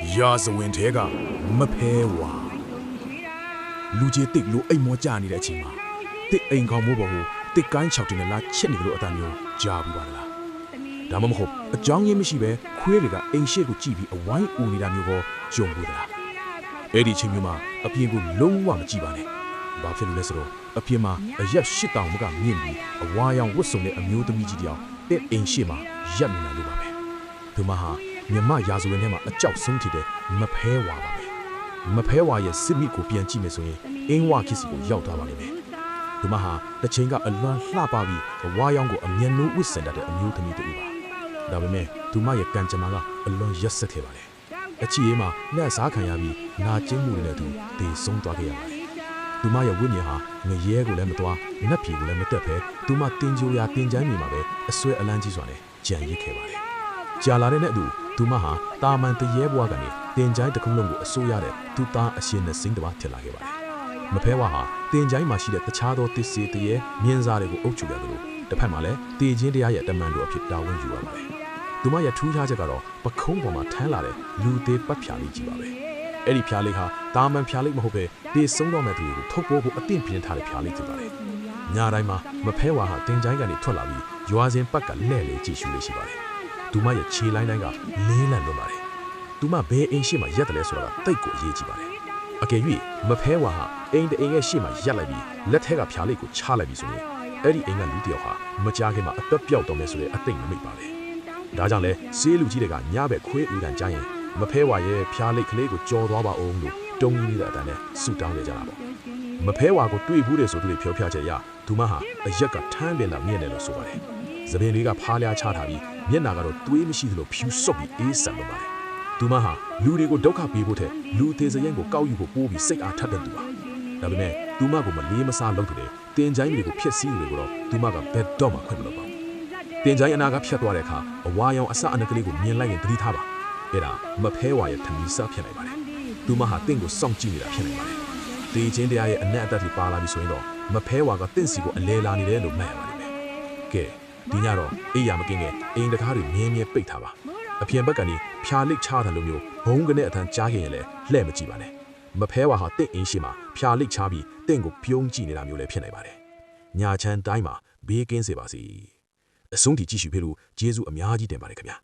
ရာဇဝင်ထဲကမဖဲဝါလူကြီးတစ်လို့အိမ်မောကြနေတဲ့အချိန်မှာတစ်အိမ်ကောင်မိုးပေါ်ကိုတစ်ကိုင်း6တင်နဲ့လာချက်နေလို့အတန်မျိုးကြားဘူးပါလားဒါမှမဟုတ်အကြောင်းရင်းမရှိပဲခွေးတွေကအိမ်ရှိကိုကြည့်ပြီးအဝိုင်းဦးနေတာမျိုးကိုကြုံဘူးသလားအဲ့ဒီချိန်မျိုးမှာအပြင်ကိုလုံးဝမကြည့်ပါနဲ့ဘာဖြစ်လို့လဲဆိုတော့အပြင်မှာအရက်8000မကမြင့်ပြီးအဝါရောင်ဝတ်စုံတဲ့အမျိုးသမီးကြီးတယောက်တဲ့အိမ်ရှိမှာရပ်နေတယ်လို့ပါပဲသူမဟာမြမရာဇဝင်ထဲမှာအကြောက်ဆုံးဖြစ်တဲ့မဖဲဝါပါပဲမဖဲဝါရဲ့စစ်မိကိုပြန်ကြည့်မယ်ဆိုရင်အင်းဝါခစ်စီကိုရောက်သွားပါလိမ့်မယ်သူမဟာတစ်ချိန်ကအလွန်လှပပြီးဝါရောင်ကိုအမျက်နှိုးဝစ်စင်တတ်တဲ့အမျိုးသမီးတူပါဒါပေမဲ့သူမရဲ့ကံကြမ္မာကအလွန်ရက်စက်ခဲ့ပါတယ်အချီရေးမှာလက်စားခံရပြီးနာကျင်းမှုတွေနဲ့သူတည်ဆုံးသွားခဲ့ရပါတယ်သူမရဲ့ဝိညာဉ်ဟာငရဲကိုလည်းမသွားနတ်ပြည်ကိုလည်းမတက်ဘဲသူမတင်ကြိုရာတင်ချိုင်းမြေမှာပဲအဆွဲအလန်းကြီးစွာနဲ့ကြံရစ်ခဲ့ပါတယ်ကြာလာတဲ့နဲ့အတူသူမဟာတာမန်တရေဘွားကနေတင်ချိုင်းတစ်ခုလုံးကိုအစိုးရတဲ့သူသားအရှင်နဲ့စိမ့်တစ်ပါးထစ်လာခဲ့ပါတယ်မဖဲဝါဟာတင်ချိုင်းမှာရှိတဲ့တခြားသောတစ်စီတရေမြင်းစားတွေကိုအုပ်ချုပ်ရတယ်လို့တစ်ဖက်မှာလည်းတေချင်းတရားရဲ့တမန်တော်အဖြစ်တာဝန်ယူရပါတယ်သူမရဲ့ထူးခြားချက်ကတော့ပခုံးပေါ်မှာထမ်းလာတဲ့လူသေးပတ်ဖြာလေးကြီးပါပဲအဲ့ဒီဖြာလေးဟာတာမန်ဖြာလေးမဟုတ်ပဲတေဆုံးတော့မဲ့သူတွေကိုထုတ်ပေါ်ဖို့အသင့်ပြင်ထားတဲ့ဖြာလေးဖြစ်ပါတယ်ညတိုင်းမှာမဖဲဝါဟာတင်ချိုင်းကနေထွက်လာပြီးရွာစဉ်ပတ်ကလဲ့လေကြည့်ရှုလေးရှိပါတယ်သူမရဲ့ခြေလိုင်းတိုင်းကလေးလံလွန်ပါတယ်သူမဘယ်အိမ်ရှိမှရက်တယ်လဲဆိုတာတိတ်ကိုအရေးကြီးပါတယ်အကယ်၍မဖဲဝါဟာအိမ်တအိမ်ရဲ့ရှေ့မှာရက်လိုက်ပြီးလက်ထဲကဖြာလေးကိုချလိုက်ပြီးဆိုရင်အဲ့ဒီအိမ်ကလူတယောက်ဟာမကြားခင်မှာအသက်ပြောက်တော့မယ်ဆိုတဲ့အသိနမိတ်ပါပဲဒါကြောင့်လဲဆေးလူကြီးတွေကညဘက်ခွေးဦးတန်ကြားရင်မဖဲဝါရဲ့ဖြားလိတ်ကလေးကိုကြော်သွားပါအောင်လို့တုံးကြီးနေတဲ့အတန်းနဲ့ဆူတောင်းနေကြတာပေါ့မဖဲဝါကိုတွေ့ဘူးတယ်ဆိုသူတွေဖြောပြချက်ရသူမဟာအရက်ကထမ်းပင်လာမြင့်တယ်လို့ဆိုပါတယ်သပင်တွေကဖားလျားချထားပြီးမျက်နာကတော့သွေးမရှိသလိုဖြူဆုပ်ပြီးအေးဆန်လို့ပါတယ်သူမဟာလူတွေကိုဒုက္ခပေးဖို့တဲ့လူသေးစရင်ကိုကောက်ယူဖို့ပိုးပြီးစိတ်အားထက်တဲ့သူပါဒါပေမဲ့သူမကိုမလေးမစားလုပ်တယ်တင်ချိုင်းတွေကိုဖျက်ဆီးတယ်ကိုတော့သူမကဘယ်တော့မှခွင့်မလုပ်ပါဘူးတင်ချိုင်းအနာကဖြတ်သွားတဲ့အခါအဝါရောင်အစအနကလေးကိုမြင်လိုက်ရင်သတိထားပါအဲ့ဒါမဖဲဝါရဲ့ထမီးစားဖြစ်နိုင်ပါတယ်သူမဟာတင့်ကိုစောင့်ကြည့်နေတာဖြစ်နိုင်ပါတယ်တေချင်းတရားရဲ့အနက်အတက်ထိပါလာပြီဆိုရင်တော့မဖဲဝါကတင့်စီကိုအလဲလာနေတယ်လို့မှတ်ရပါလိမ့်မယ်ကဲဒီညတော့အေးရမကင်းငယ်အိမ်တကားတွေမြဲမြဲပိတ်ထားပါအပြင်ဘက်ကနေဖြာလိတ်ချတယ်လို့မျိုးဘုံကနေအထမ်းကြားခင်ရင်လည်းလှဲ့မကြည့်ပါနဲ့မဖဲဝါဟာတင့်အင်းရှိမှာဖြာလိတ်ချပြီးတင့်ကိုပြုံးကြည့်နေတာမျိုးလည်းဖြစ်နိုင်ပါတယ်ညာချမ်းတိုင်းမှာဘေးကင်းစေပါစေအဆုံးထိကြည့်ရှုဖြစ်လို့ကျေးဇူးအများကြီးတင်ပါတယ်ခင်ဗျာ